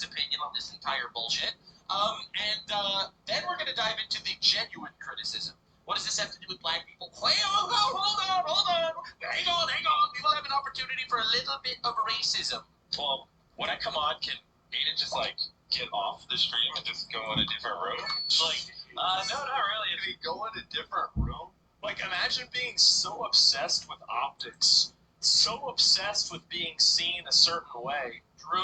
opinion on this entire bullshit. Then we're going to dive into the genuine criticism. What does this have to do with black people? Hold on. Hang on. We will have an opportunity for a little bit of racism. Well, when I come on, can Aiden just, like, get off the stream and just go in a different room? No, not really. If we go in a different room, like, imagine being so obsessed with optics, so obsessed with being seen a certain way. Drew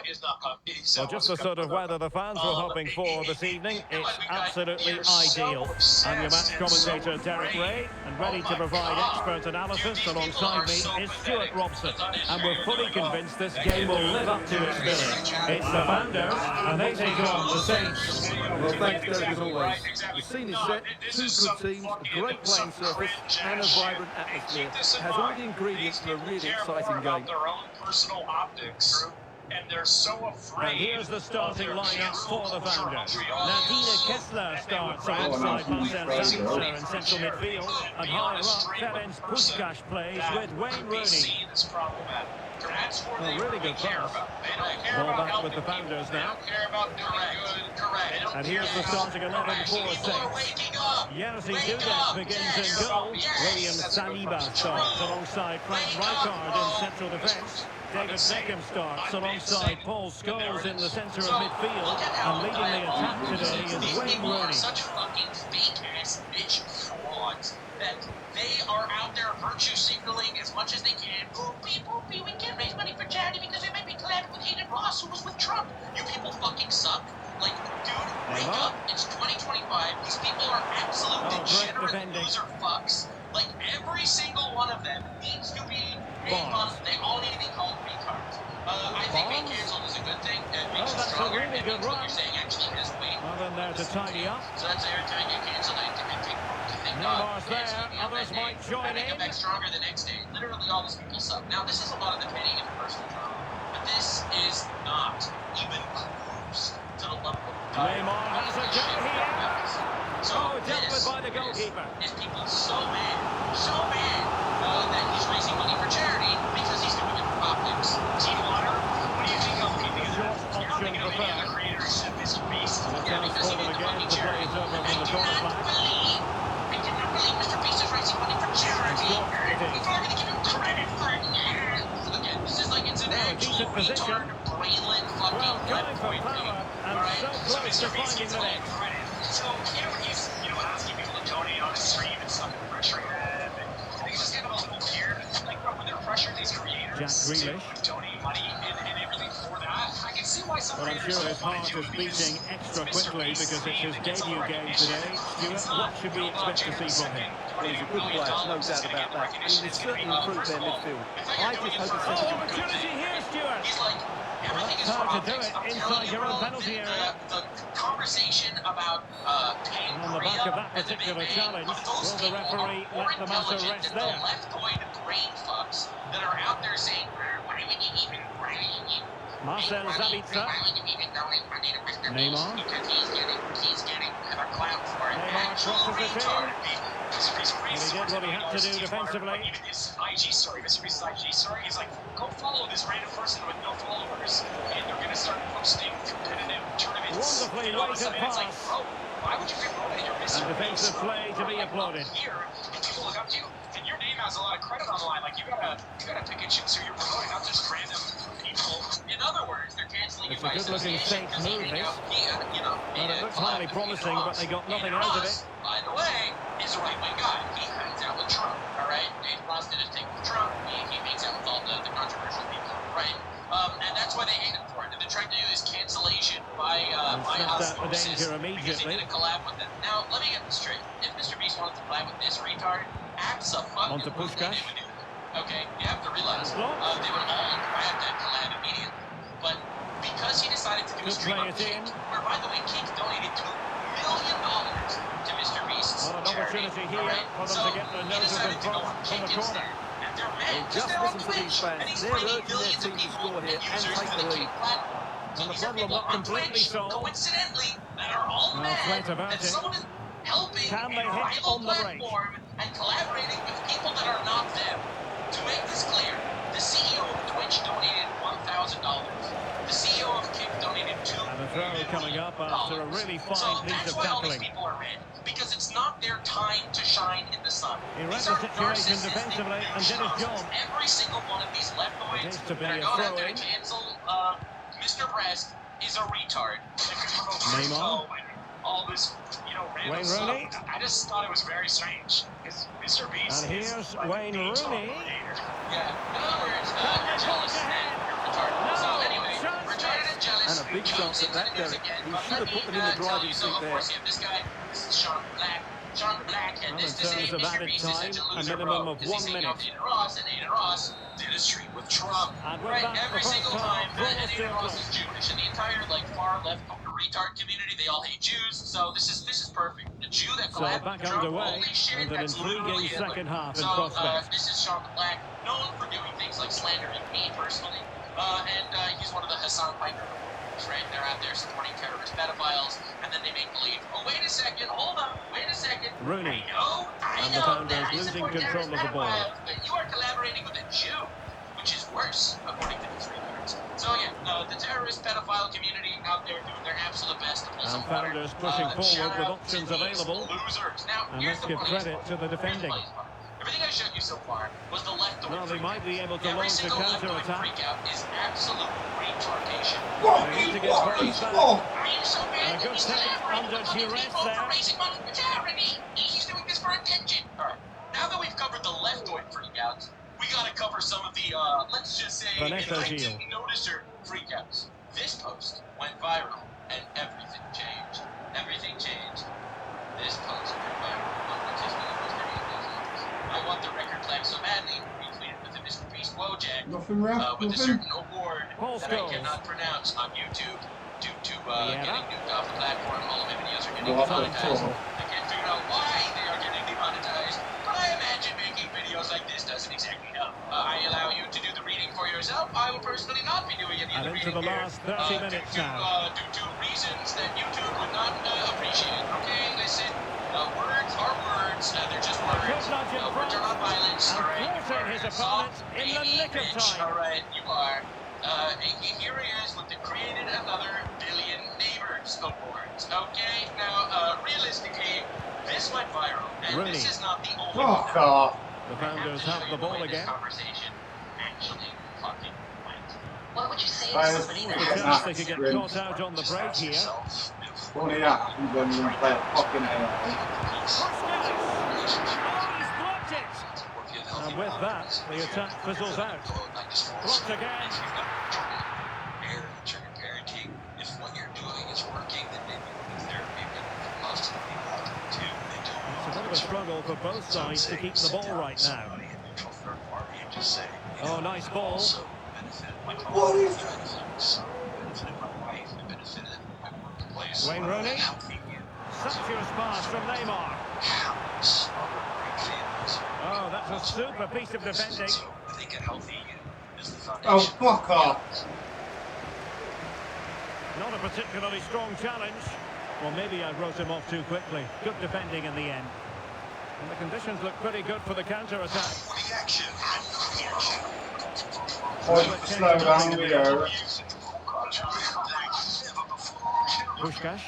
is not coming. Well, just the sort of weather the fans were hoping for this evening. It's absolutely ideal. I'm your match commentator, Derek Ray, and ready to provide expert analysis alongside me is Stuart Robson. And we're fully convinced this game will live up to its billing. It's the Founders, and they take on the Saints. Well, thanks, Derek, as always. The scene is set, two good teams, a great playing surface, and a vibrant atmosphere. It has all the ingredients for a really exciting game. Their own personal optics. And they're so afraid. And here's the starting lineup for the Founders. Nadina Kessler starts alongside Marcel Sabitzer in central midfield. And higher up, Ferenc Puskas plays with Wayne Rooney. Well, really good pass. Ball back with the Founders now. Correct. And here's the starting 11 for Saints. Jerzy Dudek begins in goal. William Saliba starts alongside Frank Rijkaard in central defence. David Beckham starts alongside Paul Scholes in the centre of midfield. And leading the attack today is Wayne Rooney. Such fucking fake-ass bitch frauds that they are out there virtue signaling as much as they can. Poopy, we can't raise money for charity because we might be collabing with Hayden Ross, who was with Trump. You people fucking suck. Like, dude, wake up. It's 2025. These people are absolute degenerate loser fucks. Like, every single one of them needs to be made fun of. They all need to be called retards. I think being cancelled is a good thing. It makes it stronger. That's a really good what run. you're saying actually has weight. Well, then there to tidy up. So that's every time you cancel it, Neymar's there, others might join in. Come back stronger the next day. Literally all these people suck. Now, this is a lot of the petty interpersonal drama, but this is not even close to the level of Neymar has a go here. So dealt with by the goalkeeper. Is people so mad that he's raising money for charity because he's doing it for optics. Teamwater, what do you think of keeping it? Short You're not thinking of any option other creators except Mr. Beast. Yeah, because he did the fucking charity. I cannot believe Mr. Beast is raising money for charity. If I'm gonna give him credit for it, look at this is like it's an actual retard Braylon fucking left point thing. Alright? So Mr. Beast gets a lot of credit. So, he's, asking people to donate on his stream and stuff and pressuring them. And he's just getting a little weird. Like, bro, when they're pressuring these creators to donate money and everything for that, I can see why some Well, I'm creators sure his don't want heart to do is it beating extra quickly because it's his debut game today. Stuart, what should we expect to see from him? Well, he's a good player, no doubt about that. And he will certainly improve their midfield. I just hope it's something Opportunity here, Stuart. He's like, everything is Hard for to do optics. it I'm inside telling you, your own bro, penalty area. the conversation about paying And on the back of that particular challenge, will the referee let the matter rest there? The left-coin brain fucks that are out there saying, why would you even Marcel Sabitzer. Neymar. Because he's getting a clout for it. Neymar crosses it in. And he did what he had to do defensively. Even his IG story, Mr. Beast's IG story, he's like, go follow this random person with no followers, and they're going to start posting competitive tournaments. Wonderfully and all of a weighted sudden it's like, pass. bro, why would you promote that you're Mr. And defensive Beast? play to be applauded. Here, and people look up to you, and your name has a lot of credit on the line. Like, you gotta pick and choose who you're promoting, not just random people. In other words, they're canceling It's you by a good-looking association Saints because he move, made this. well, it looks highly promising, but they got nothing out of it. By the way, is a right-wing guy. He hangs out with Trump, all right? Nathan Ross did his thing with Trump. He hangs out with all the controversial people, right? And that's why they hate him for it. And they're trying to do this cancellation by osmosis. danger Because they immediately. did a collab with them. Now, let me get this straight. If Mr. Beast wanted to collab with this retard, Onto Puskas. they would do that. Okay, you have to realize they would all grab that collab immediately. But because he decided to do a stream of Kick, where, by the way, Kick donated $2 million to Mr. Beast's Well, an charity, opportunity here right? for them So to get the he nose of decided the to go ball for from Kick the corner. instead. And they're mad Well, because just they're on listen to these Twitch, fans. and he's They're bringing urging their millions of team to people score here and and users take to the the lead. Kick platform. So And the these are problem people not on completely Twitch, solved. coincidentally, that are all No mad sweat about that it. someone is helping Can they a hit rival on the break? platform and collaborating with people that are not them. To make this clear, the CEO of Twitch donated $1,000. The The CEO of Kick donated $2 And a throw coming up after a really fine so piece that's of why all these tackling. people are red, because it's not their time to shine in the sun. He read These the are situation narcissistic defensively and did his job. Every single one of these It leftoids is to be that are a going out there throw-in. to cancel Mr. Breast is a retard. Neymar. All this, random Wayne stuff. Rooney. I just thought it was very strange because Mr. Beast And is here's like Wayne the top Rooney. creator. Yeah, in other words, you're jealous and you're retarded. So anyway, retarded and jealous. And a big comes chance at into that, the news Derek. again. He But should have let put them me, in the tell driving you, so seat of there. course you have this guy. This is Sean Black. Sean Black had Well, this in to say. terms of Mr. added Beast is time, such a a loser, minimum bro. of 'Cause he's 1 hanging minute. out with Aiden Ross, and Aiden Ross did a stream with Trump. And with Right, that, the every first single half time. And draws to Aiden a Ross close. is Jewish, and the entire far left retard community, they all hate Jews. So this is perfect. A Jew that So collabed back with Trump, underway, holy shit, and an that's intriguing literally Hitler. second half in So prospect. this is Sean Black, known for doing things like slandering me personally, and he's one of the Hassan Piker reporters, right? They're out there supporting terrorist pedophiles, and then they make believe, oh wait a second, hold up, wait a second. Rooney. I And the know Founders that I losing support control terrorist of the ball. pedophiles, but you are collaborating with a Jew, which is worse, according to these reports. So yeah, the terrorist pedophile community out there doing their absolute best to pull some And water. Founders pushing forward Shout with out options to these available. losers. Now, And here's let's the give funniest credit part. to the Here's the defending. funniest part. Everything I showed you so far was the leftoid Well, they freak might out. be able to Every launch a single leftoid counter-attack. freak out is absolute retardation. They need to get Burns back. I am so mad A that good he's take collaborating under with other duress people there. for raising money for charity. He's doing this for attention. All right. Now that we've covered the leftoid freakouts, we gotta cover some of the, let's just say, Vanessa I Gilles. didn't notice her freakouts. This post went viral, and everything changed. Everything changed. This post went viral. I want the record plaque so badly, retweeted with a Mr. Beast Wojak, Nothing, Ralph. with a Nothing. certain award Paul that I Scholes. cannot pronounce on YouTube due to Vieira. getting nuked off the platform. All of my videos are getting Well, demonetized. cool. I can't figure out why they are getting demonetized, but I imagine making videos like this doesn't exactly help. I allow you to do the reading for yourself. I will personally not be doing any of And the into reading the here, last 30 minutes now. due to reasons that YouTube would not appreciate. Okay, listen, words are words. They're just words. Good nudge in Words are front. not violence. And All right, forcing his opponent in the nick of bitch. time. All right, you are. Here he is with the Created Another Billion Neighbors Awards. Okay, now realistically, this went viral, and Rooney. this is not the only Fuck one. off. The Founders have the ball again. This conversation actually fucking went. What would you say I to was somebody The thinking that chance that. they could get Great. caught out on the break here. Only that happens when we play a fucking AR. Blocked it. And with that, the attack fizzles out. Blocked again. Parenting, if what you're doing is working, then maybe it's therapy, but most of the people out there too, they don't. It's a bit of a struggle for both sides to keep the ball right now. Oh, nice ball. What is Wayne Rooney. Sumptuous pass from Neymar. Oh, that's a super piece of defending. I think a healthy is the foundation. Oh, fuck off. Not a particularly strong challenge. Well, maybe I wrote him off too quickly. Good defending in the end. And the conditions look pretty good for the counter-attack. Point to slow down the video. Puskás.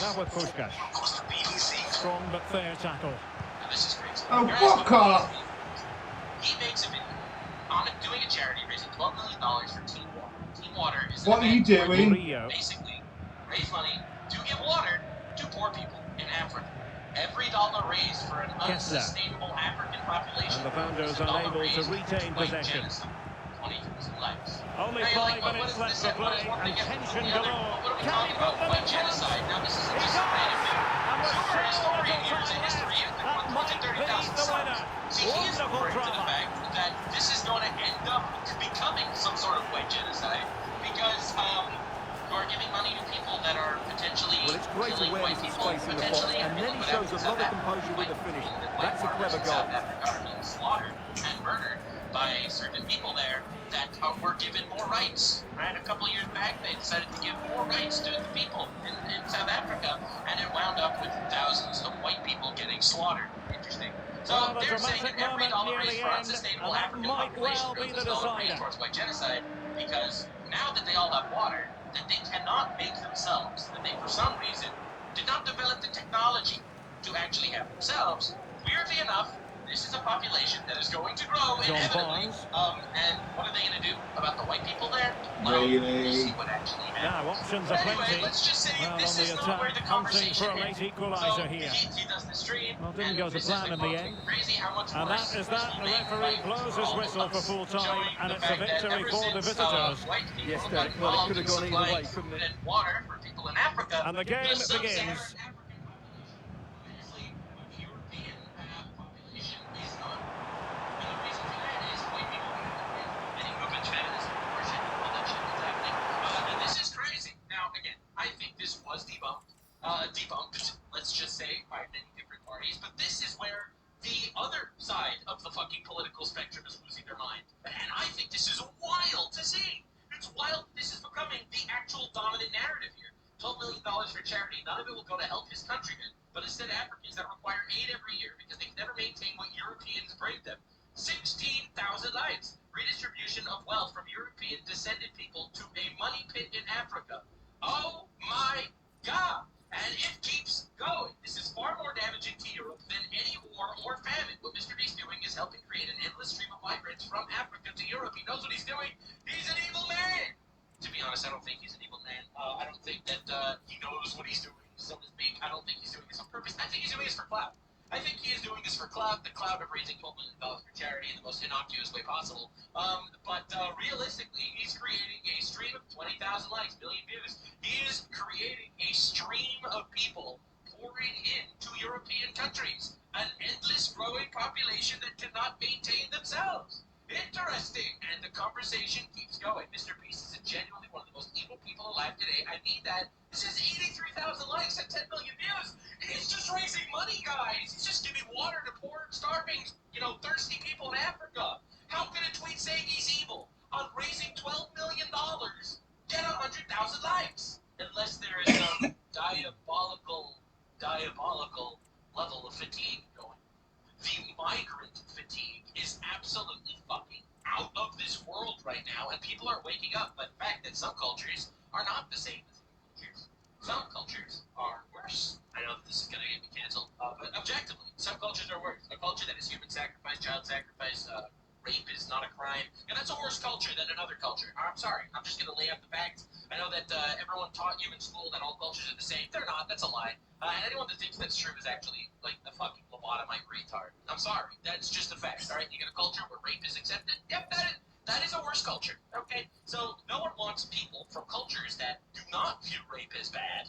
Now with Puskás. Strong but fair tackle. Now this is crazy. Oh, You're fuck asking me off. He makes a video on doing a charity raising $12 million for Team Water. Team Water is an What are you event where they doing? Rio. basically raise money to give water to poor people in Africa. Every dollar raised for an Kessler. unsustainable African population And the Founders is a dollar unable to raised retain by possession. genocide. 20,000 lives. Only Now, you're 5 what minutes is left this? to What is play one thing and after tension the other? galore. What are we Can talking he about? put them White in front? genocide. Now this isn't He just a random does! And with Super so historian little here is a time history of left, the that more might than be 30,000 the sons. winner. See, he is Wonderful referring to the drama. fact that this is going to end up becoming some sort of white genocide because you're giving money to people that are potentially Well, it's great killing white awareness he's people, placing the box, potentially and then he shows a lot of composure with the finish. That's a clever goal. South Africa are being slaughtered and murdered by certain people there that were given more rights. Right, a couple of years back, they decided to give more rights to the people in South Africa, and it wound up with thousands of white people getting slaughtered. Interesting. So Well, a they're saying dramatic that every moment dollar near raised the for end, unsustainable and that African might population well be growth the is going raised decider. towards white genocide, because now that they all have water that they cannot make themselves, that they for some reason did not develop the technology to actually have themselves, weirdly enough, this is a population that is going to grow John inevitably. Barnes. And what are they going to do about the white people there? Well, we'll see Really? what actually Now, happens. options But are anyway, plenty. let's just say Well, this on the is not where attack, the hunting conversation for a late ended. equaliser So here. he does the stream, Well, didn't and go to Mrs. plan in the McFunk end. crazy how much And worse that is this that. will The make referee life blows for his all of whistle for us, full time, showing and the it's a fact that victory ever for the since visitors. white people Yes, have Derek. gotten Well, it involved could in have gone either supplying way, couldn't food it? and water for people in Africa, And the game the sub-Saharan begins. African population, obviously European population, is not. And the reason for that is white people getting movement, feminism, abortion, all that shit that's happening. And this is crazy. Now, again, I think this was debunked, let's just say, by many different parties. But this is where the other side of the fucking political spectrum is losing their mind. And I think this is wild to see. It's wild. This is becoming the actual dominant narrative here. $12 million for charity. None of it will go to help his countrymen, but instead Africans that require aid every year because they can never maintain what Europeans bring them. 16,000 lives. Redistribution of wealth from European descended people to a money pit in Africa. Oh my God. And it keeps going. This is far more damaging to Europe than any war or famine. What Mr. Beast doing is helping create an endless stream of migrants from Africa to Europe. He knows what he's doing. He's an evil man. To be honest, I don't think he's an evil man. I don't think that he knows what he's doing, so to speak. I don't think he's doing this on purpose. I think he's doing this for clout. I think he is doing this for clout, the clout of raising $12 million for charity in the most innocuous way possible. But realistically, he's creating a stream of 20,000 likes, million views. He is creating a stream of people pouring into European countries. An endless growing population that cannot maintain themselves. Interesting, and the conversation keeps going. Mr. Beast is genuinely one of the most evil people alive today. I mean that. This is 83,000 likes and 10 million views. He's just raising money, guys. He's just giving water to poor, starving, thirsty people in Africa. How can a tweet saying he's evil on raising $12 million get 100,000 likes? Unless there is some diabolical level of fatigue going. The migrant fatigue is absolutely fucking out of this world right now, and people are waking up. But the fact that some cultures are not the same as other cultures. Some cultures are worse. I know that this is going to get me canceled, but objectively, some cultures are worse. A culture that is human sacrifice, child sacrifice, rape is not a crime, and that's a worse culture than another culture. I'm sorry. I'm just going to lay out the facts. I know that everyone taught you in school that all cultures are the same. They're not. That's a lie. And anyone that thinks that's true is actually like a fucking lobotomite retard. I'm sorry. That's just a fact. All right, you get a culture where rape is accepted. Yep, that is a worse culture. Okay, so no one wants people from cultures that do not view rape as bad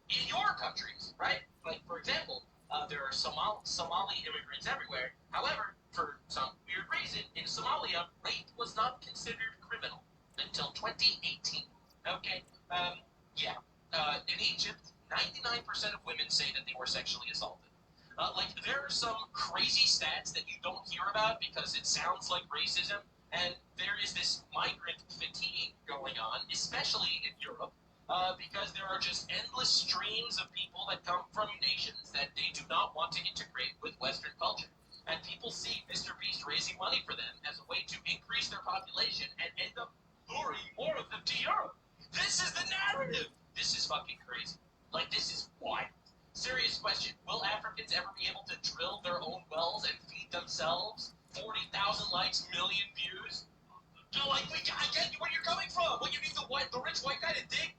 in your countries, right? Like, for example, there are Somali immigrants everywhere. However, for some weird reason, in Somalia, rape was not considered criminal until 2018. Okay, in Egypt, 99% of women say that they were sexually assaulted. There are some crazy stats that you don't hear about because it sounds like racism, and there is this migrant fatigue going on, especially in Europe, because there are just endless streams of people that come from nations that they do not want to integrate with Western culture. And people see Mr. Beast raising money for them as a way to increase their population and end up luring more of them to Europe. This is the narrative. This is fucking crazy. This is wild. Serious question. Will Africans ever be able to drill their own wells and feed themselves? 40,000 likes, million views? I get where you're coming from. What, you need the rich white guy to dig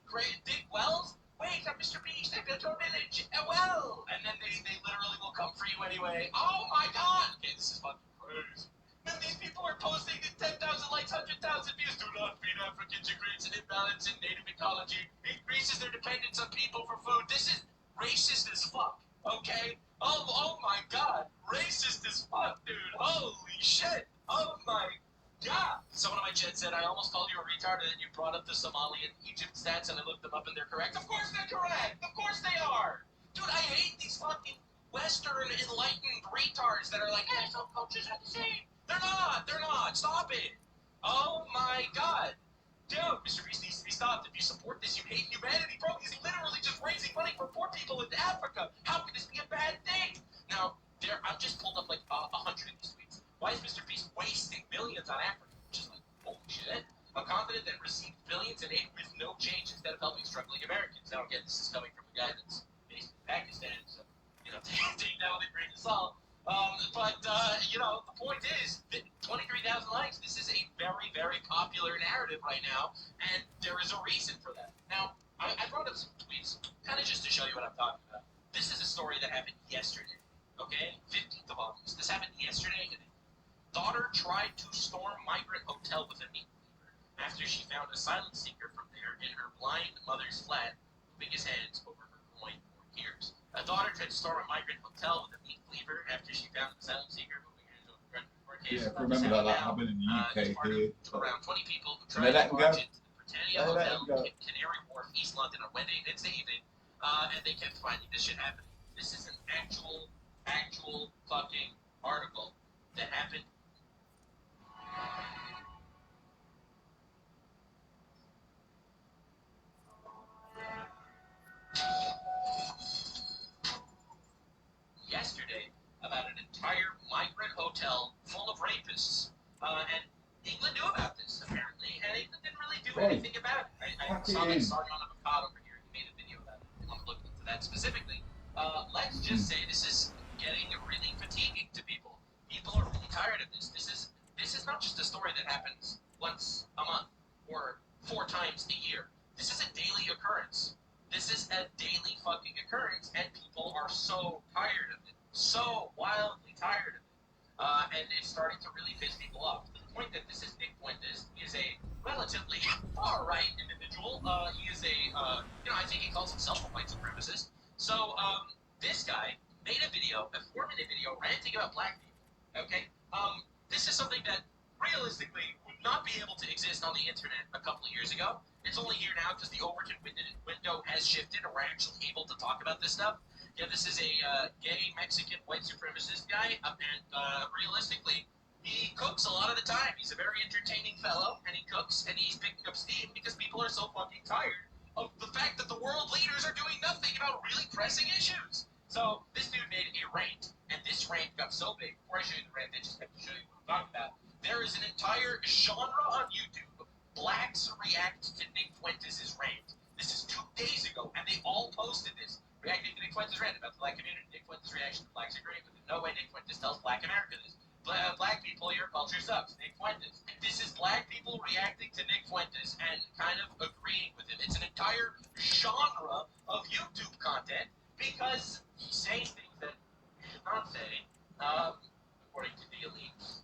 wells? Wait, I'm Mr. Beast. I built your village. Well. And then they literally will come for you anyway. Oh my God. Okay, this is fucking crazy. And these people are posting 10,000 likes, 100,000 views. Do not feed Africans. It creates an imbalance in native ecology. Increases their dependence on people for food. This is racist as fuck. Okay? Oh my God. Racist as fuck, dude. Holy shit. Oh my God. Someone on my chat said, I almost called you a retard, and then you brought up the Somali and Egypt stats, and I looked them up, and they're correct. Of course they're correct. Of course they are. Dude, I hate these fucking Western enlightened retards that are like, some cultures are the same. They're not. Stop it. Oh my God. Dude, Mr. Beast needs to be stopped. If you support this, you hate humanity. Bro, he's literally just raising money for poor people in Africa. How can this be a bad thing? Now, I've just pulled up like 100 of these tweets. Why is Mr. Beast wasting millions on Africa? Which is like, holy shit. A continent that received billions in aid with no change instead of helping struggling Americans. Now again, this is coming from a guy that's based in Pakistan, so take that with a grain of salt. The point is that 23,000 likes. This is a very, very popular narrative right now, and there is a reason for that. Now, I brought up some tweets kind of just to show you what I'm talking about. This is a story that happened yesterday, okay? 15th of August. This happened yesterday. Daughter tried to storm migrant hotel with a meat cleaver after she found asylum seeker from there in her blind mother's flat, moving his hands over her groin for years. A daughter tried to storm a migrant hotel with a meat cleaver after she found an asylum seeker moving her hands over her groin for years. Yeah, remember that happened in the UK here. Around 20 people who tried to barge into the Britannia Hotel in Canary Wharf, East London on Wednesday evening, and they kept finding this shit happening. This is an actual fucking article that happened. Yesterday about an entire migrant hotel full of rapists, and England knew about this apparently, and England didn't really do anything about it. I saw that Sargon Avocado over here. He made a video about it. I want to look into that specifically. Let's just say this is getting really fatiguing to people. People are really tired of this. This is not just a story that happens once a month or 4 times a year. This is a daily occurrence. This is a daily fucking occurrence, and people are so tired of it. So wildly tired of it. And it's starting to really piss people off. To the point that this is Nick Fuentes. He is a relatively far-right individual. He is I think he calls himself a white supremacist. So, this guy made a video, a 4-minute video, ranting about black people. Okay? This is something that realistically would not be able to exist on the internet a couple of years ago. It's only here now because the Overton window has shifted and we're actually able to talk about this stuff. Yeah, this is a gay Mexican white supremacist guy, and realistically, he cooks a lot of the time. He's a very entertaining fellow, and he cooks, and he's picking up steam because people are so fucking tired of the fact that the world leaders are doing nothing about really pressing issues. So this dude made a rant, and this rant got so big. Before I show you the rant, I just have to show you what I'm talking about. There is an entire genre on YouTube. Blacks react to Nick Fuentes' rant. This is 2 days ago, and they all posted this. Reacting to Nick Fuentes' rant about the black community. Nick Fuentes' reaction to blacks agreeing with it. No way Nick Fuentes tells black America this. Black people, your culture sucks. Nick Fuentes. This is black people reacting to Nick Fuentes and kind of agreeing with him. It's an entire genre of YouTube content because he's saying things that you should not say, according to the elites.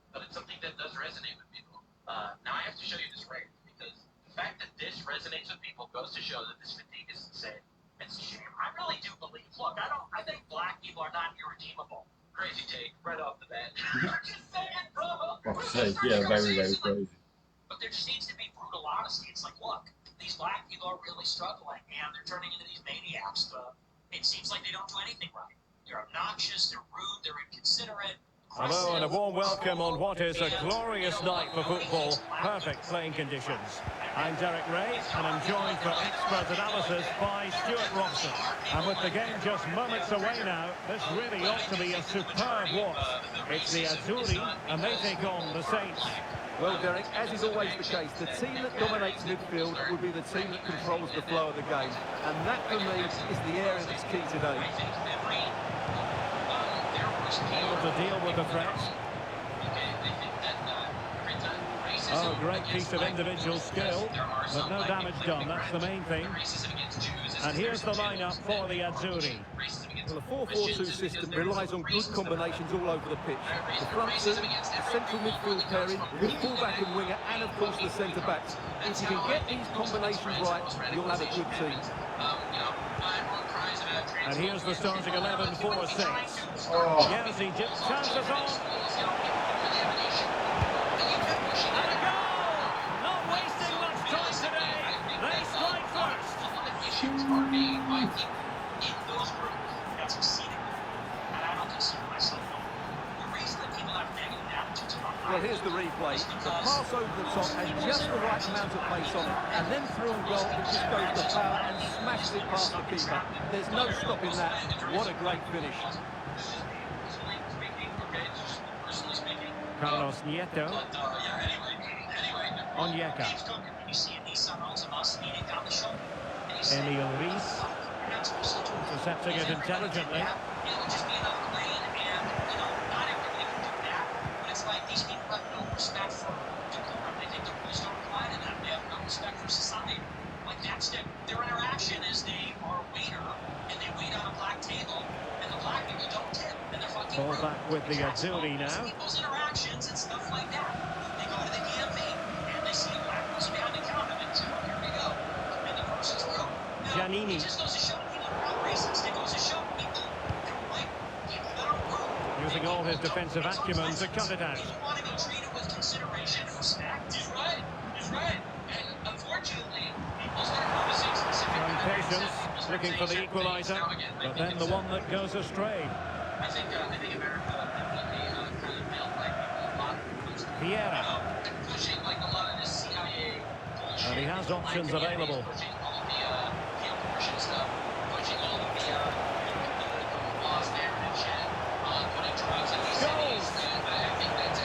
But it's something that does resonate with people. Now I have to show you this rant because the fact that this resonates with people goes to show that this fatigue is insane. It's a shame. I really do believe. Look, I think black people are not irredeemable. Crazy take right off the bat. Just saying, bro. Yeah, very, very crazy. But there just needs to be brutal honesty. It's like, look, these black people are really struggling, and they're turning into these maniacs. It seems like they don't do anything right. They're obnoxious. They're rude. They're inconsiderate. Hello and a warm welcome on what is a glorious night for football. Perfect playing conditions. I'm Derek Ray and I'm joined for expert analysis by Stuart Robson. And with the game just moments away now, this really ought to be a superb watch. It's the Azzurri and they take on the Saints. Well, Derek, as is always the case, the team that dominates midfield will be the team that controls the flow of the game. And that, for me, is the area that's key today. Able to deal with the threats. Oh, great piece of individual skill, but no damage done, that's the main thing. And here's the lineup for the Azzurri. Well, the 4-4-2 system relies on good combinations all over the pitch. The front two, the central midfield pairing, the fullback and winger, and of course the centre-backs. If you can get these combinations right, you'll have a good team. And here's the starting 11 for Saints. Yes, he dips chances on. And a goal! Not wasting much time today. They strike first. In those groups, that's exceeding. And I don't consider myself one. The reason that people have negative attitudes about Well, here's the replay. The pass over the top has just the right amount of pace on it, and then through on goal, it just goes to power and smashes it past the keeper. There's no stopping that. What a great finish. Carlos Nieto. Onyeka. You see a Nissan Altima speeding down the shoulder. Emil Rees. Intercepting it intelligently. It would just be another lane, and, not everybody can do that. But it's like these people have no respect for decorum. They think the rules don't apply to them. They have no respect for society. Like, that's their interaction is they are a waiter, and they wait on a black table, and the black people don't tip, and they're fucking Ball rude. back with the Azzurri now. People's interactions and stuff like that. They go to the DMV, and they see a black person behind the counter, and they say, oh, here we go. And the person's rude. Now, Giannini. it just goes to show people are not racist. It goes to show people don't like people that are rude. Using all his defensive acumen to cut it out. People want to be treated with consideration and respect. He's right. He's right. And unfortunately, people start noticing specific Impatience, looking for the equaliser, but then the one that goes astray. I think America definitely kind of failed black people a lot. Vieira. Pushing like a lot of this CIA bullshit. And he has options available. Pushing all of the abortion stuff, pushing all of the laws there and shit, putting drugs in these cities. I think that's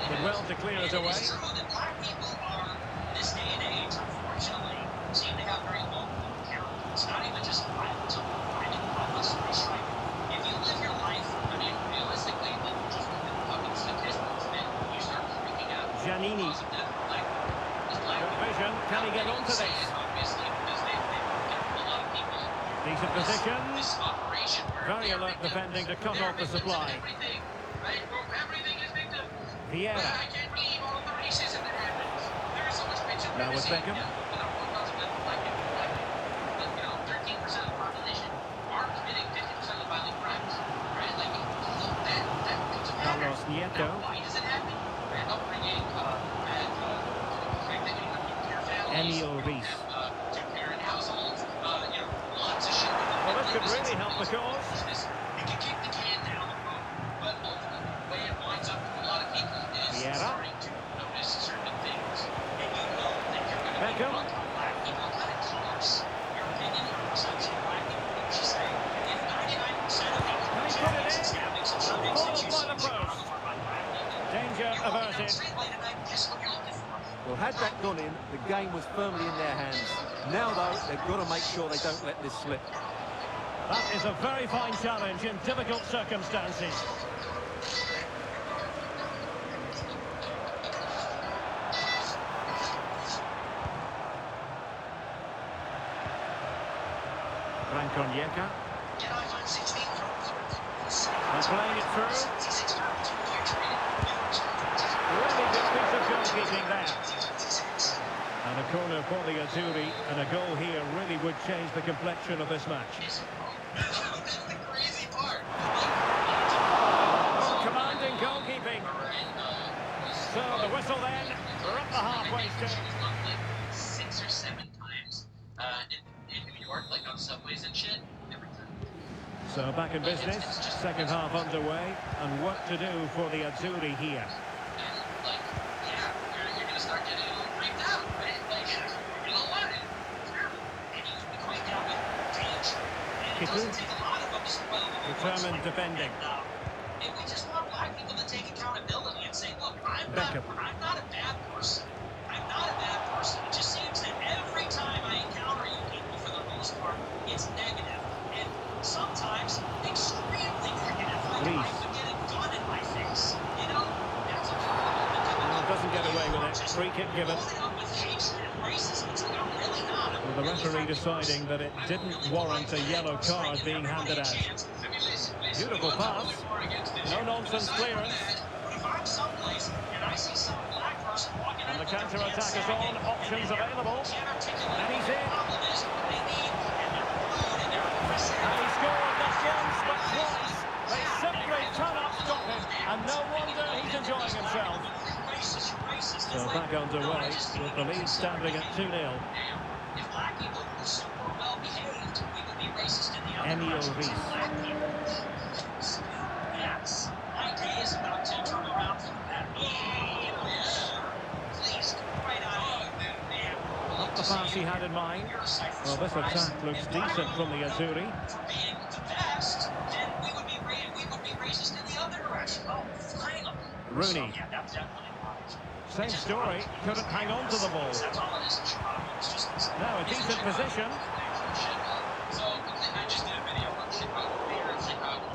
Did well to clear it away. It's true that black people are, in this day and age, unfortunately, seem to have very low character. It's not even just violence. If you live your life, I mean, realistically, then just look at the fucking statistics, then you start freaking out. Giannini. Because of that, like, Good vision. Can he get onto this? obviously, because they a lot of people. Decent position. This operation where Very alert defending to cut off the supply. everything, right? Everything is victim. Vieira. I can't believe all of the racism that happens. There is so much bitch and Now with Beckham. But I'm going to black people, black people. But, 13% of the population are committing 50% of the violent crimes, right? Like, that becomes a matter. Carlos Nieto. Now, why does it happen? Right? Upbringing, Emil Rees. two-parent households, lots of shit. Well, this could really help the cause. You can kick the can down the road, but ultimately, the way it winds up for a lot of people is Vieira. starting to notice certain things. And you know that you're going to be Beckham. on black people kind of colors your opinion or perception of black people. What you say? If 99% of these shootings and stabbings and shootings that you see in Chicago are by black people, Danger you're walking down averted. the street late at night, guess what you're looking for? Well, had that gone in, the game was firmly in their hands. Now, though, they've got to make sure they don't let this slip. That is a very fine challenge in difficult circumstances. Onyeka. And playing it through. Really good piece of goalkeeping there. And a corner for the Azzurri, and a goal here really would change the complexion of this match. That's the crazy part. Commanding goalkeeping. So the whistle then, we're up the halfway stage. 6 or 7 times in New York, like on subways and shit. Every time. So back in business, second half underway, and work to do for the Azzurri here. And, like, yeah, you're going to start getting a little freaked out, right? Like, you know what? And you can be quite down with danger. And it doesn't take a lot of them to spoil the Determined defending. And we just want black people to take accountability and say, look, I'm not a bad person. I'm not a bad person. It just seems that every time I encounter you people, for the most part, it's negative. And sometimes extremely negative. Like, I could get a gun in my face. You know? That's a problem. Doesn't get away with it. Free kick given. Loaded up with hatred and racism. It's like, I'm really not. Well, the referee deciding that it didn't warrant a yellow card being handed out. Beautiful pass. No nonsense clearance. But if I'm someplace and I see some black person walking And the out, counter-attack is on. Options available. And he's in. And he scored not once but twice. They simply cannot stop him. And no wonder he's enjoying himself. So back underway with the lead standing at 2-0. If black people were super well behaved, we would be racist in the other Emil direction. Rees. Black people. Yes. My day is about to turn around for the better. Please, right on. Not the pass he had in mind. Well, this attack looks decent from the Azzurri. For being the best, then we would be racist in the other direction. Oh, Rooney. Yeah, that's definitely wise. Same story, couldn't hang on to the ball. That's all it is in Chicago. It's just Now a decent position. So I just did a video on Chicago. They're in Chicago.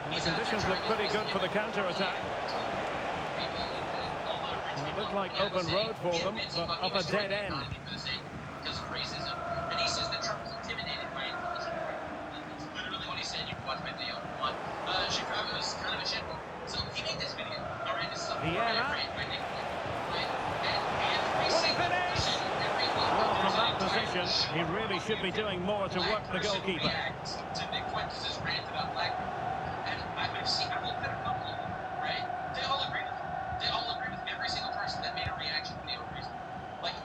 And the conditions look pretty good for the counter-attack. It looked like open road for them, but up a dead end. Because of racism. And he says that Trump was intimidated by it. That's literally what he said. You can watch my video. Chicago is kind of a shithole. So he made this video. Alright, this is a Well, from that position, he really should be doing more to work the goalkeeper. To Nick Fuentes' rant about black people. And I've looked at a couple of them, right? They all agree with him. They all agree with every single person that made a reaction video recently. Like,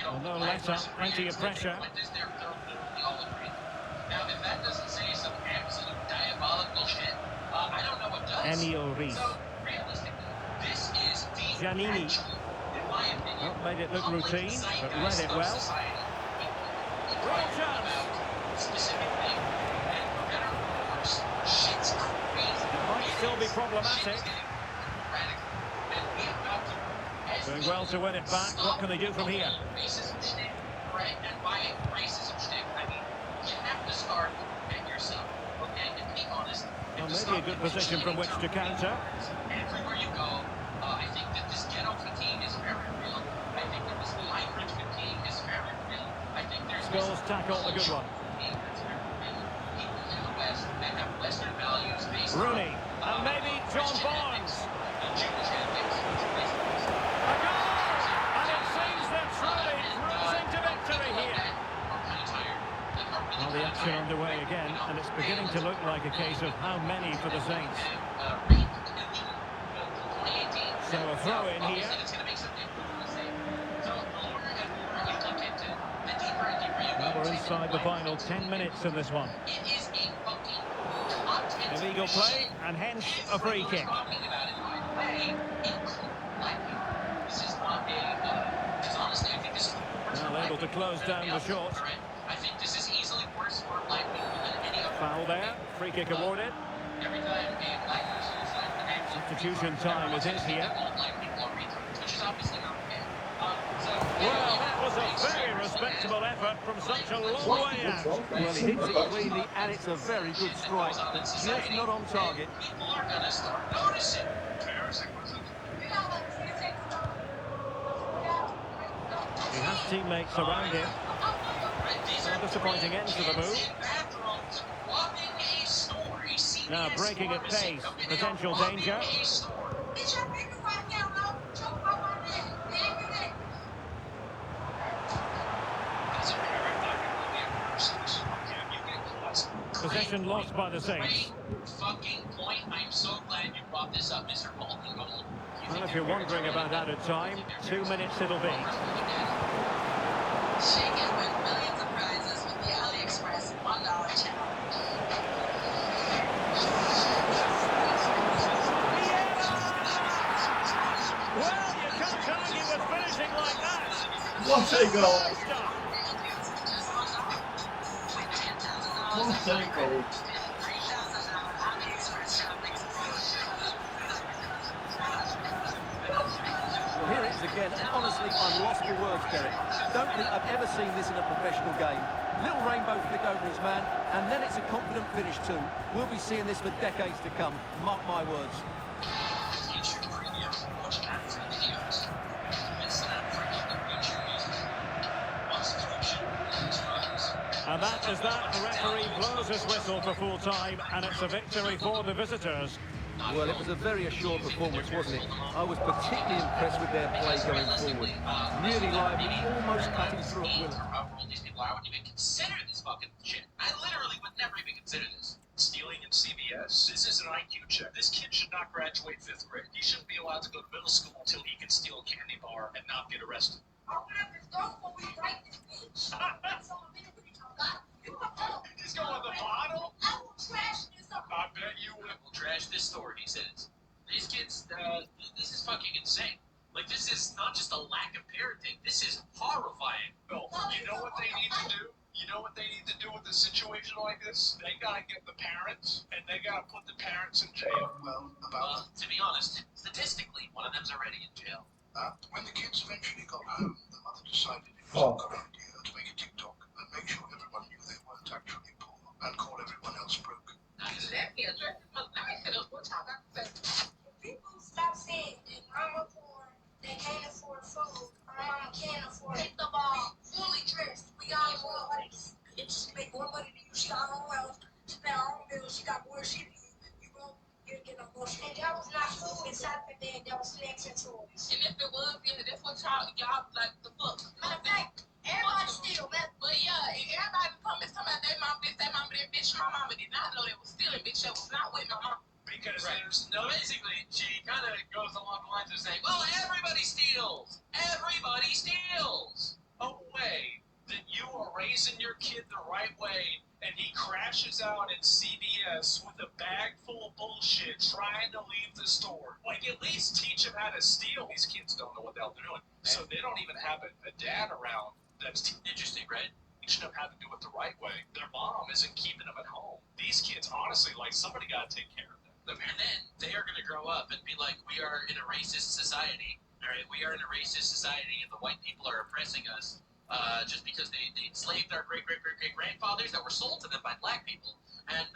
Although let up plenty of pressure. They're literally all agreed. Now, if that doesn't say some absolute diabolical shit, I don't know what does. Emil Rees. So, realistically, this is the Giannini. actual, in my opinion, Not made it look routine, but read it well. Real chance. Specific thing, and for better or worse, shit's crazy. It might still be problematic. Doing well to win it back. What can they do from here? Racism shtick, right? And by racism shtick, I mean you have to start at yourself, okay? And be honest. Well, maybe a good position from which to counter. Everywhere you go, I think that this ghetto fatigue is very real. I think that this migrant fatigue is very real. I think there's Scholes tackle, a good one. People in the West that have Western values based Rooney, and maybe John Barnes. Jewish ethics. A goal! And it seems they're truly cruising to victory here. Well, the action underway again, and it's beginning to look like a case of how many for the Saints. So a throw in here. Well, we're inside the final 10 minutes in this one. Illegal play, and hence a free kick. Now able to close down the shot. I think this is easily worse for black people than any other. Foul there, free kick awarded. Every time a black person is like an actual Substitution time it is here. black people are retards, which is obviously not okay. Well, that was a very respectable effort from such a long way out. Well, he hits it cleanly, and it's a very good strike. Just not on target. People are going to start noticing. He has teammates around him. A disappointing end to the move. Now breaking at pace, potential danger. Possession lost by the Saints. Fucking point. I'm so glad you brought this up, Mr. Bolton. Well, if you're wondering about added time, 2 minutes it'll be. Shake it with millions of prizes with the AliExpress $1 challenge. Well, you can't argue with finishing like that. What a goal! What a goal! Here it is again, and honestly, I'm lost for words, Derek. Don't think I've ever seen this in a professional game. Little rainbow flick over his man, and then it's a confident finish too. We'll be seeing this for decades to come, mark my words. And that is that. The referee blows his whistle for full time, and it's a victory for the visitors. Well, it was a very assured performance, wasn't it? I was particularly impressed with their play going forward. Really lively, almost cutting through at will. I wouldn't even consider this fucking shit. I literally would never even consider this. Stealing in CBS. This is an IQ check. This kid should not graduate 5th grade. He shouldn't be allowed to go to middle school until he can steal a candy bar and not get arrested. He's going on the bottle? I bet you will. We'll trash this story, he says. These kids, this is fucking insane. Like, this is not just a lack of parenting. This is horrifying. No, you know what they need to do? You know what they need to do with a situation like this? They gotta get the parents, and they they gotta put the parents in jail. Well, to be honest, statistically, one of them's already in jail. When the kids eventually got home, the mother decided it was a good idea to make a TikTok and make sure everyone knew they weren't actually poor and call everyone else broke. People stop saying that mama poor, they can't afford food, or mama can't afford it. The ball, fully dressed. We got more money. Bitch, make more money than you. She got her own wealth. She pay her own bills. She got more shit than you. You broke. You didn't get no more shit. And that was not food inside the bed. That was snacks and toys. And if it was, yeah, that's what y'all like the book. Matter of fact, everybody still, man. But yeah, everybody come and talking about their mom this, their mom that, bitch. My mama did not know they was stealing, bitch. That was not with my mom. Because there's no... Basically, she kind of goes along the lines of saying, well, everybody steals. Everybody steals. A way that you are raising your kid the right way, and he crashes out in CVS with a bag full of bullshit trying to leave the store. Like, at least teach him how to steal. These kids don't know what the hell they're doing. So they don't even have a dad around that's Interesting, right? teaching them how to do it the right way. Their mom isn't keeping them at home. These kids, honestly, like, somebody got to take care of them. And then they are going to grow up and be like, we are in a racist society. All right, we are in a racist society, and the white people are oppressing us just because they enslaved our great-great-great-great-grandfathers that were sold to them by black people. And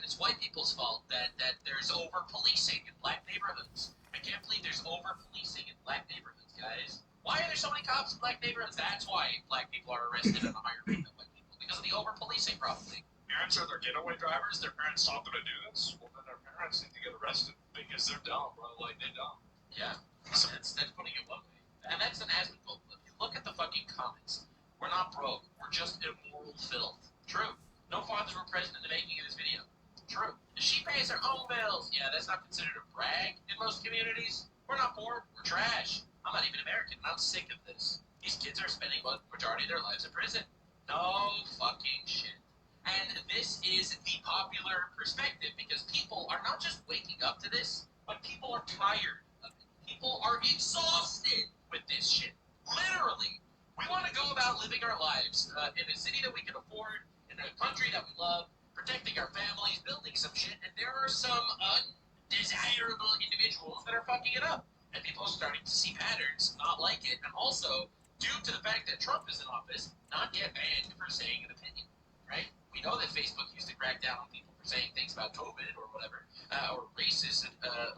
it's white people's fault that there's over-policing in black neighborhoods. I can't believe there's over-policing in black neighborhoods, guys. Why are there so many cops in black neighborhoods? That's why black people are arrested at a higher rate than white people, because of the over-policing, probably. Parents are their getaway drivers. Their parents taught them to do this. Well, then their parents need to get arrested because they're dumb, bro. Like, they're dumb. Yeah, so that's putting it one way. And that's an Asmund quote. If you look at the fucking comments, we're not broke. We're just immoral filth. True. No fathers were present in the making of this video. True. She pays her own bills. Yeah, that's not considered a brag in most communities. We're not poor. We're trash. I'm not even American, and I'm sick of this. These kids are spending the majority of their lives in prison. No fucking shit. And this is the popular perspective, because people are not just waking up to this, but people are tired of it. People are exhausted with this shit. Literally. We want to go about living our lives in a city that we can afford, in a country that we love, protecting our families, building some shit, and there are some undesirable individuals that are fucking it up. And people are starting to see patterns, not like it, and also, due to the fact that Trump is in office, not get banned for saying an opinion, right? We know that Facebook used to crack down on people for saying things about COVID or whatever, or racist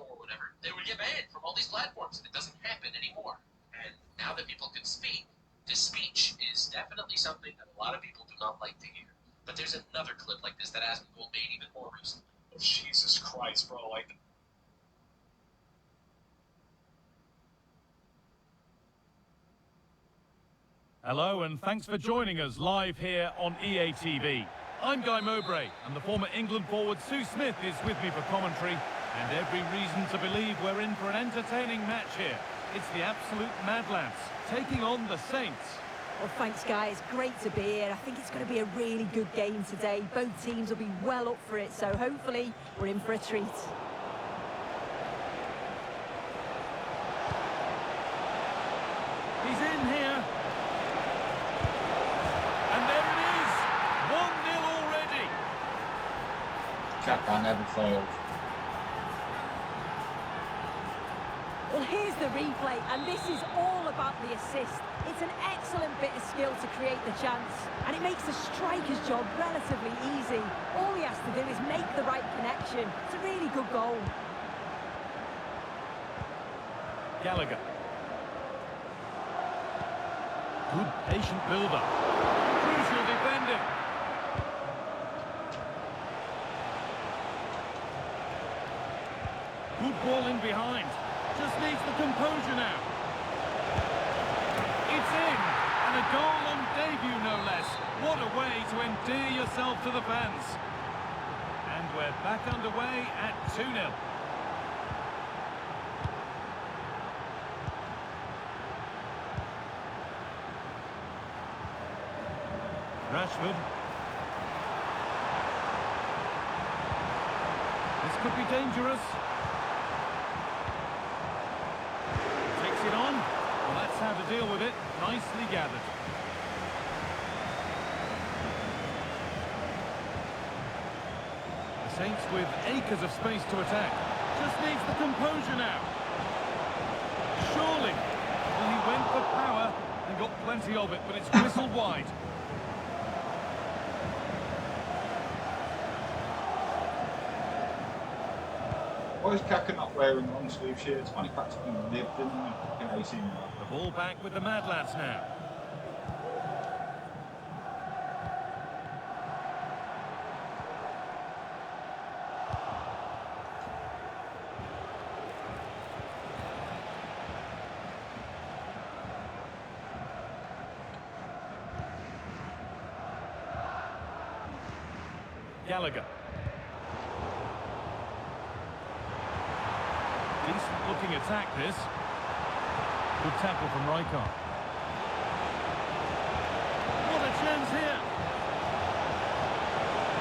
or whatever. They would get banned from all these platforms, and it doesn't happen anymore. And now that people can speak, this speech is definitely something that a lot of people do not like to hear. But there's another clip like this that Asmund made even more recently. Oh, Jesus Christ, bro. Like, hello and thanks for joining us live here on EA TV. I'm Guy Mowbray and the former England forward Sue Smith is with me for commentary, and every reason to believe we're in for an entertaining match here. It's the absolute Mad Lads taking on the Saints. Well, thanks, guys. Great to be here. I think it's going to be a really good game today. Both teams will be well up for it, so hopefully we're in for a treat. He's in here. And there it is. 1-0 already. Chaka never fails. Well, here's the replay, and this is all about the assist. It's an excellent bit of skill to create the chance, and it makes the striker's job relatively easy. All he has to do is make the right connection. It's a really good goal. Gallagher. Good patient build-up. Crucial defending. Good ball in behind. Just needs the composure now. It's in, and a goal on debut, no less. What a way to endear yourself to the fans. And we're back underway at 2-0. Rashford. This could be dangerous. Takes it on. Well, that's how to deal with it. Nicely gathered. The The Saints with acres of space to attack. Just needs the composure now. Surely. Well, he went for power and got plenty of it, but it's whistled wide. Why is Kaka not wearing long-sleeve shirts when he practically lived in the AC? The ball back with the Mad Lads now. Gallagher. Decent looking attack this. Good tackle from Rijkaard. What a chance here.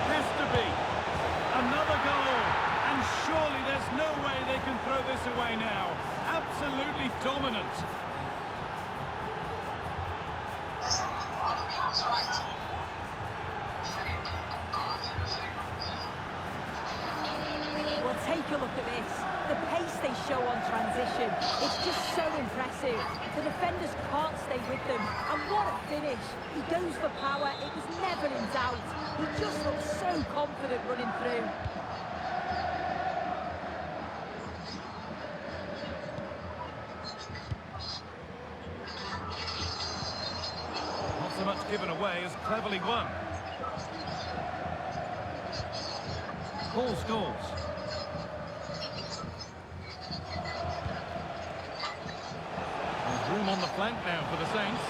Has to be. Another goal. And surely there's no way they can throw this away now. Absolutely dominant. Well, take a look at this. The pace they show on transition, it's just so impressive. The defenders can't stay with them. And what a finish. He goes for power. It was never in doubt. He just looks so confident running through. Not so much given away as cleverly won. Paul scores. There's room on the flank now for the Saints.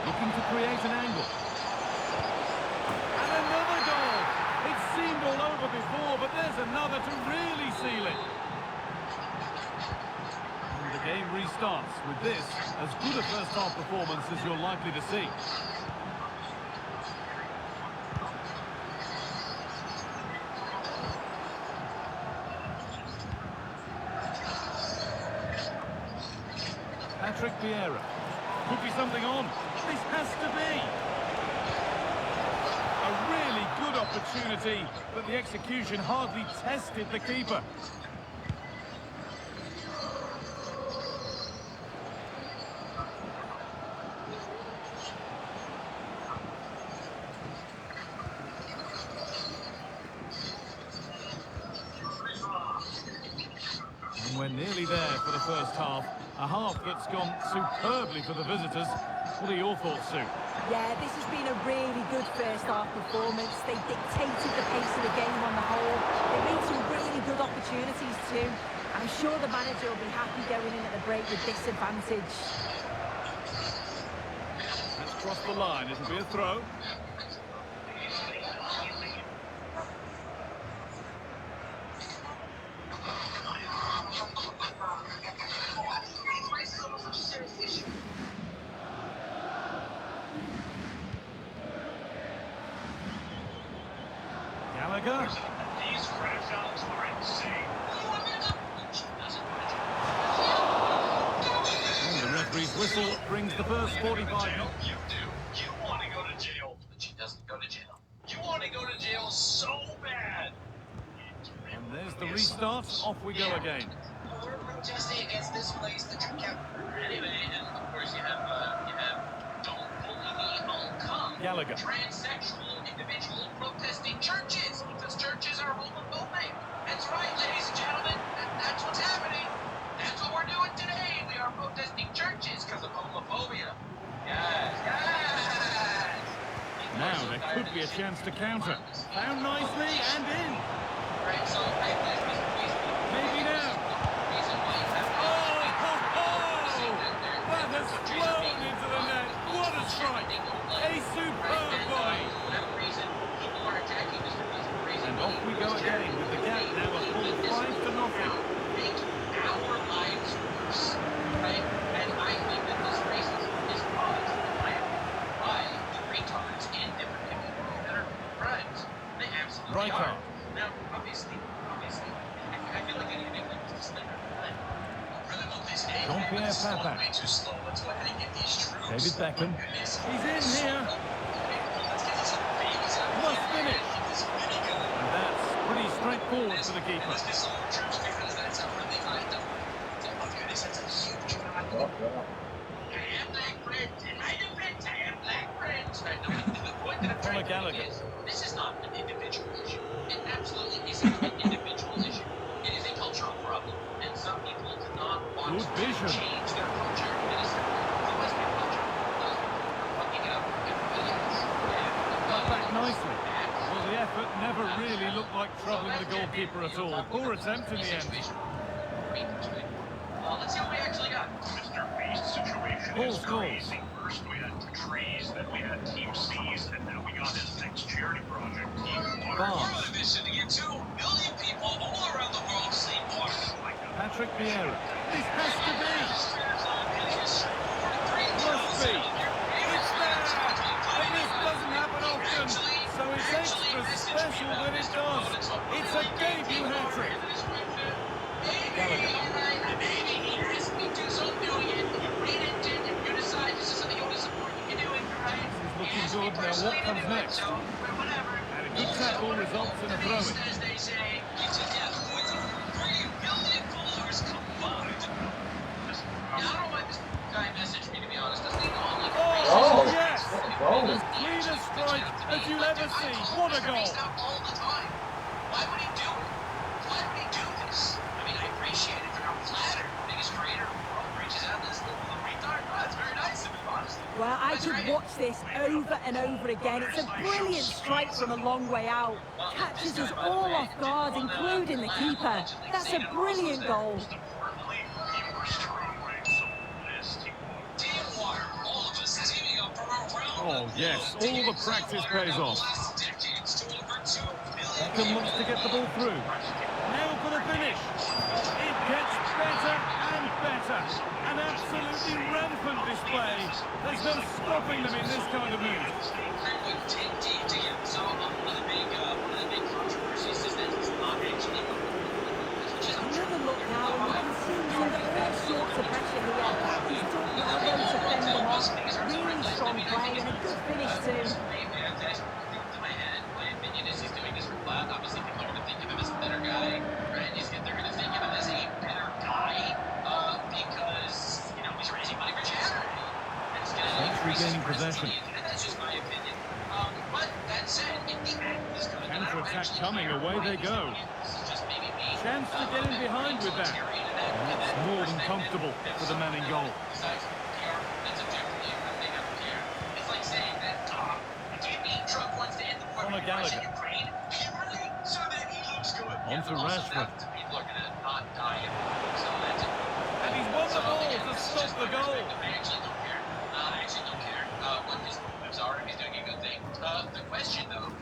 Looking to create an angle. And another goal! It seemed all over before, but there's another to really seal it. And the game restarts with this, as good a first-half performance as you're likely to see. Patrick Vieira. Could be something on. This has to be. A really good opportunity, but the execution hardly tested the keeper. And we're nearly there for the first half. A half that's gone superbly for the visitors. What are your thoughts, Sue? Yeah, this has been a really good first-half performance. They dictated the pace of the game on the whole. They made some really good opportunities too. I'm sure the manager will be happy going in at the break with this advantage. Let's cross the line. It'll be a throw. Gallagher. These fragile are insane. And the referee's whistle brings the first 45 minutes. You do. You want to go to jail, but she doesn't go to jail. You want to go to jail so bad. And there's the restart. Off we go again. We're protesting against this place that you kept. Anyway, and of course you have don't bully the uncommon. Gallagher. Transsexual individual protesting churches because churches are homophobic. That's right, ladies and gentlemen. That's what's happening. That's what we're doing today. We are protesting churches because of homophobia. Yes, yes. Now there could be a chance to counter. Found nicely and in. Right, so Maybe now. That has flown into the net. What a strike. A superb volley. And off we go again with the gap now a full 5-0. Make our lives worse, right? And I think that this racism is caused by the retards in different people that are crimes. They absolutely are. Now, obviously, I feel like anything like this is like Jean-Pierre Papin. Way too slow. Let's go ahead and get these troops. David Beckham. He's in here. Let's get some babies out. Must straightforward for the keeper. Let's get some more trips because that's a really high number. Okay, this is a huge amount. I am black friends. In my defense, I am black friends. Right, the point that I'm trying to make is, this is not an individual issue. It absolutely isn't an individual issue. It is a cultural problem. And some people do not want to change their culture. It is the Western culture. Those people are fucking it up for everybody else. Got back nicely. Well, the effort never really looked like troubling the goalkeeper at all. Poor attempt in the end. Let's see what we actually got. Mr. Beast's situation is crazy. First we had trees, then we had Team C's, and now we got his next charity project, Team Water. We're on a mission to get 2 million people all around the world to clean water. Patrick Vieira. This has to be. Must be. It's there. And this doesn't happen often. So it's extra special when it does. It's a debut hat-trick. Looking good. Now what comes next? And a good tackle results in a throw-in. As they say, it's a death with 3 million followers combined. Now, I don't know why this guy messaged me, to be honest. Doesn't he go on like oh, yes! As clean a strike as you'll ever see. What a goal! All the time. Why would he do it? Why would he do this? I mean, I appreciate it, but I'm flattered. Biggest creator of the world reaches out this little retard. Oh, it's very nice of him, honestly. Well, I could watch this over and over again. It's a brilliant strike from a long way out. Catches us all off guard, including the keeper. That's a brilliant goal. Oh, yes, all the practice pays off. Beckham wants to get the ball through. Now for the finish. It gets better and better. An absolutely rampant display. There's no stopping them in this kind of move. Another look now, and we can see he's under all sorts of pressure here. He's done well though to fend them off. Really strong play and a good finish too. My opinion is he's doing this for clout. Obviously, people are going to think of him as a better guy, right? They're going to think of him as a better guy because, you know, he's raising money for charity. Thanks for regaining possession. And that's just my opinion. But that said, if the act is good, counter-attack coming, away they go. Chance to get in behind with that. And that's more than comfortable for the man in goal. It's like saying that, do you mean Trump wants to end the war in Ukraine? Purely so that he looks good. On to Rashford. People are going to not die. So that's it. And he's won the ball to stop the goal. I actually don't care. What his moves are if he's doing a good thing. The question though,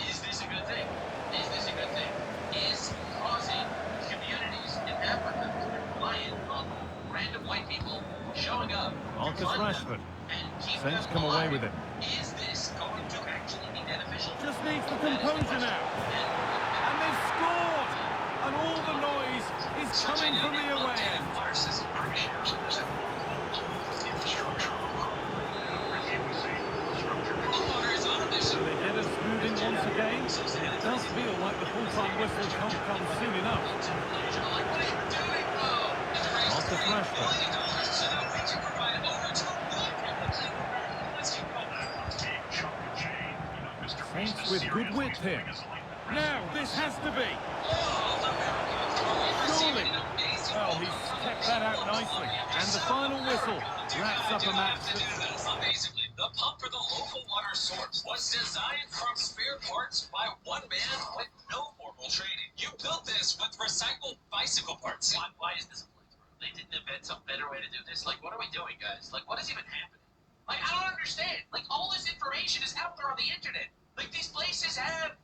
is this a good thing? Is this a good thing? Is causing communities in Africa to be reliant on random white people showing up? Marcus Rashford. Saints come away with it. Is this going to actually be beneficial? Just needs the composure now. And they've scored! And all the noise is coming from the away end. So they get us moving once again. It does feel like the full-time whistle can't come soon enough. Marcus Rashford. Saints with good width here. Now, this has to be. Surely. Well, he's kept that out nicely. And the final whistle wraps up a match Basically, the pump for the local water source was designed from spare parts by one man with no formal training. You built this with recycled bicycle parts. Why is this a playthrough? They didn't invent some better way to do this? Like, what are we doing, guys? Like, what is even happening? Like, I don't understand. Like, all this information is out there on the internet. Like, these places have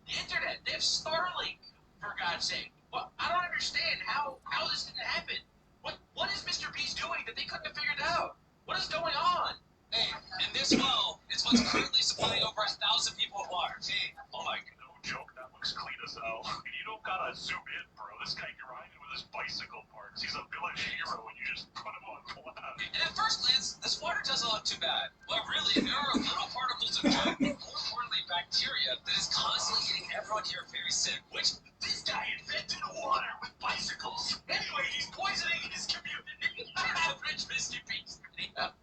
the internet. They have Starlink, for God's sake. Well, I don't understand how this didn't happen. What is Mr. Beast doing that they couldn't have figured out? What is going on? Hey, and this well is what's currently supplying over 1,000 people with water. Hey, Oh, like, no joke, that looks clean as hell. You don't gotta zoom in, bro. This guy grinding with his bicycle parts. He's a village hero when you just put him on blast. and at first glance, this water doesn't look too bad. But really, there are little particles of junk, more importantly, bacteria that is constantly getting everyone here very sick. Which this guy invented water with bicycles. Anyway, he's poisoning his community. Rich Mr. Beast.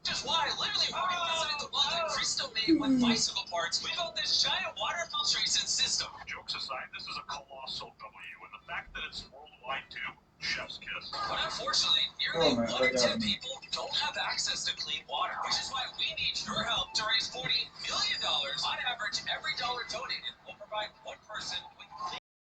Just why? Literally 40% of the blood that Cristo made with bicycle parts. We built this giant water filtration system. Jokes aside, this is a colossal W, and the fact that it's worldwide too, chef's kiss. But unfortunately, nearly 1 in 10 people don't have access to clean water, which is why we need your help to raise $40 million. On average, every dollar donated will provide one person with